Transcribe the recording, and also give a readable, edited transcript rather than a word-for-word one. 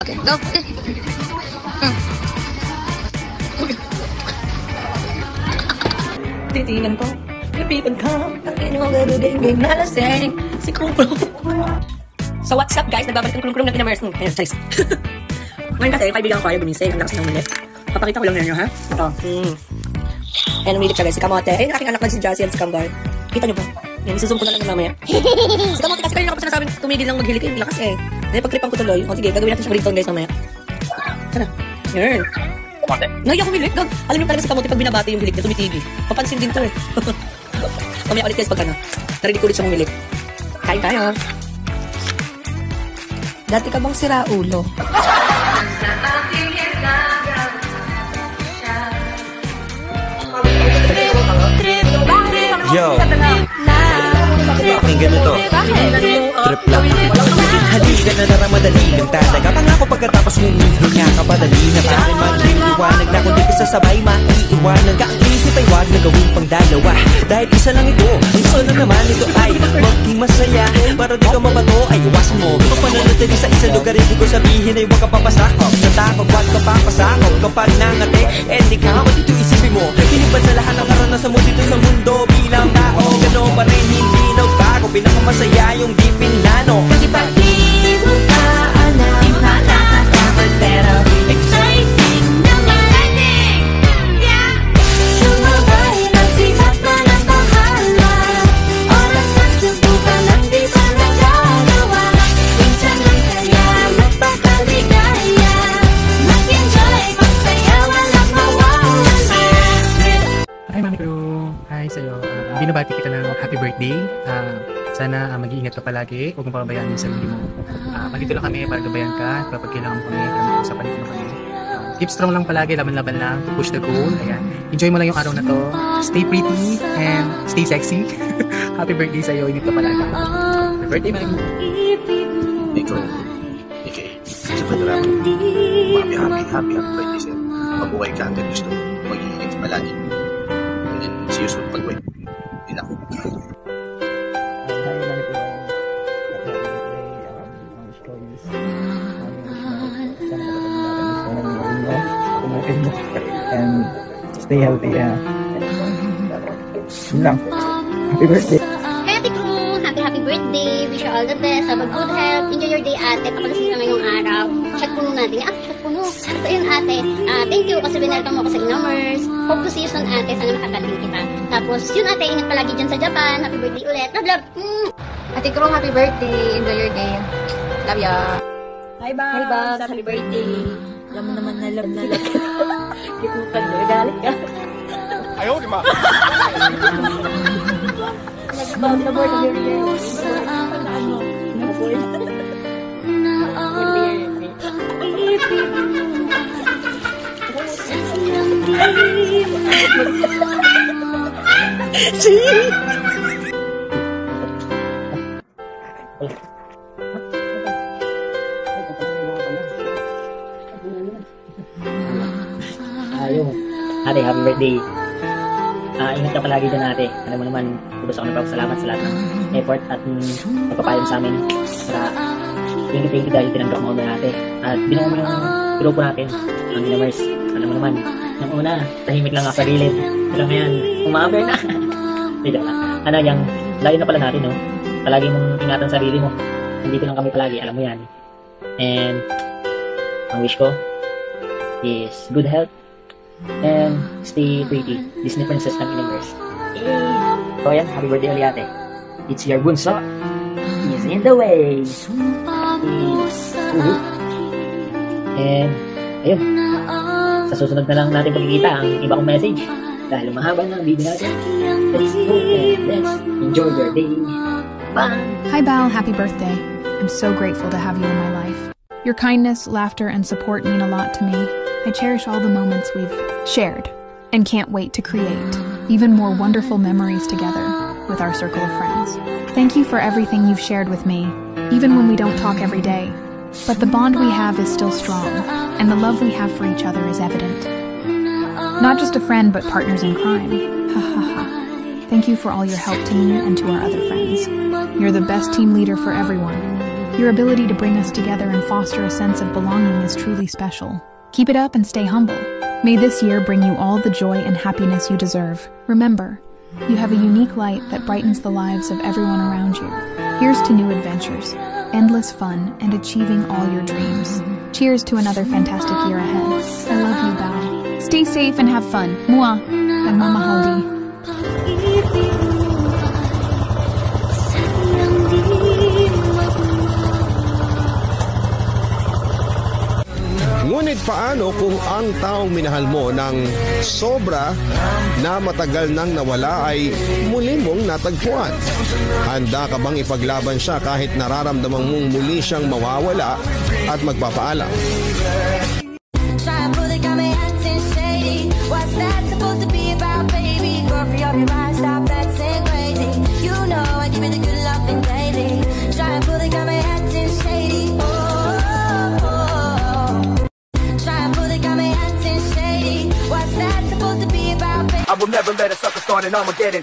Okay, go. Titingnan ko. Lapitan ka. Ang inyong gagawin na lasing. Si Krung-Krung. So what's up guys? Nagbabalik ang Krung-Krung na kinamers. Ayun, guys. Ngayon kasi, kaibigan ko kayo bumisay. Ang lakas ng ulit. Papakita ko lang ninyo, ha? Ito. Ayan, umilip siya guys. Si Kamote. Ayun, aking anak na si Jassy at si Kambal. Kita nyo ba? Yan, isuzoom ko na lang yung mamaya. Si Kamote kasi kayo nakapag sinasabing tumigil lang maghilik. Yung lakas eh. Dahil pag-tripan ko tuloy. O sige, gagawin natin siya ringtone guys mamaya. Sana. Yan. Kamote. Naiyak umilik. Alam niyo talaga si Kamote pag binabati yung hilik niya, tumitigi. Papansin din to eh. Mamaya ulit guys pag ano. Narinig ko ulit siyang umilik. Kain tayo. Dati ka bang sira ulo? Yo, pakinggan mo to. Trip lang. Halika na naramadali lang talaga. Pangako pagkatapos humihinga ka padali na pare magliliwanag na kung di ka sasabay maiiwanan ka. Ang isip ay wag na gawin pang dalawa. Dahil isa lang ito, ang isa lang naman ito ay maging masaya. Para di ka mabato ay iwasan mo. Kung pananatili sa isang lugar, ibig ko sabihin ay huwag ka papasakop. Sa takot, wag ka papasakop. Kapag nangate, di ka matito isipin mo. Hinipan sa lahat ng karanasan mo dito sa mundo. Bilang tao, gano'n pa rin hindi nagbago. Pinakamasaya yung di pinlano. Kasi pag di mo ka alam, di ba nakakapag pero exciting naman. Yeah! Sumabay lang sihat na ng bahala. Oras na subukan lang di ba nagagawa. Minsan lang kaya magpakaligaya. Mag-enjoy, magsaya, walang mawawala. Hi Mami Crew! Hi sa'yo. Binabati kita ng happy birthday. Sana mag-iingat ka palagi. Huwag mong pababayaan yung sarili mo. Malito lang kami para gabayan ka. Kapag kailangan mo kami, usapan dito kami. Keep strong lang palagi. Laban-laban lang. To push the goal. Ayan. Enjoy mo lang yung araw na to. Stay pretty and stay sexy. Happy birthday sa'yo. Ingat ka palagi. Happy birthday, Mami. Ikaw, Ike, sa pagdaraman, happy birthday sa'yo. Mabuhay ka hanggang gusto mo. Mag-iingat ka palagi. And then, see you soon pag-wait. Hindi na ako. And stay healthy, yeah. Yun lang. Happy birthday. Happy crew! Happy birthday! Wish you all the best. Have a good health. Enjoy your day, ate. Papalasing ka ngayong araw. Chat puno natin. Chat puno. So yun, ate. Thank you kasi binelcome mo ako sa Innomers. Hope to see you soon, ate. Sana makakaling kita. Tapos, yun, ate. Ingat palagi dyan sa Japan. Happy birthday ulit. Love, love! Ate Krung, happy birthday. Enjoy your day. Love ya. Hi, Bob. Hi, Bob. Happy birthday. Alam mo naman na love na love. Kit mo pa doon. Galit ka. Ayaw, di ma! Nag-bound na board of your year. Ate, happy birthday. Ingat ka palagi dyan, ate. Alam mo naman, lubos ako nagpapasalamat sa lahat ng effort at pagpapayong sa amin. Para thank you dahil tinanggap mo na ate. At binuo mo yung grupo natin, ang Innomers. Alam mo naman, yung una, tahimik lang ako sa gilid. Alam mo yan, umaber na. Hindi lang. Ano, yung layo na pala natin, no? Palagi mong ingatan sarili mo. Nandito lang kami palagi, alam mo yan. And, ang wish ko is good health and stay pretty. Disney princess ng Innomers. So yan, happy birthday ulit, ate. It's your bunso. He's in the way. And ayun, sa susunod na lang natin pagkikita ang iba kong message dahil mahaba na ang video natin. Let's go and let's enjoy your day. Bye! Hi Bal, happy birthday. I'm so grateful to have you in my life. Your kindness, laughter, and support mean a lot to me. I cherish all the moments we've shared and can't wait to create even more wonderful memories together with our circle of friends. Thank you for everything you've shared with me, even when we don't talk every day. But the bond we have is still strong, and the love we have for each other is evident. Not just a friend, but partners in crime. Ha ha ha. Thank you for all your help to me and to our other friends. You're the best team leader for everyone. Your ability to bring us together and foster a sense of belonging is truly special. Keep it up and stay humble. May this year bring you all the joy and happiness you deserve. Remember, you have a unique light that brightens the lives of everyone around you. Here's to new adventures, endless fun, and achieving all your dreams. Cheers to another fantastic year ahead. I love you, Bao. Stay safe and have fun. Mua. Nagmamahal di. Ngunit paano kung ang taong minahal mo ng sobra na matagal nang nawala ay muli mong natagpuan? Handa ka bang ipaglaban siya kahit nararamdaman mong muli siyang mawawala at magpapaalam? I will never let a sucker start an Armageddon.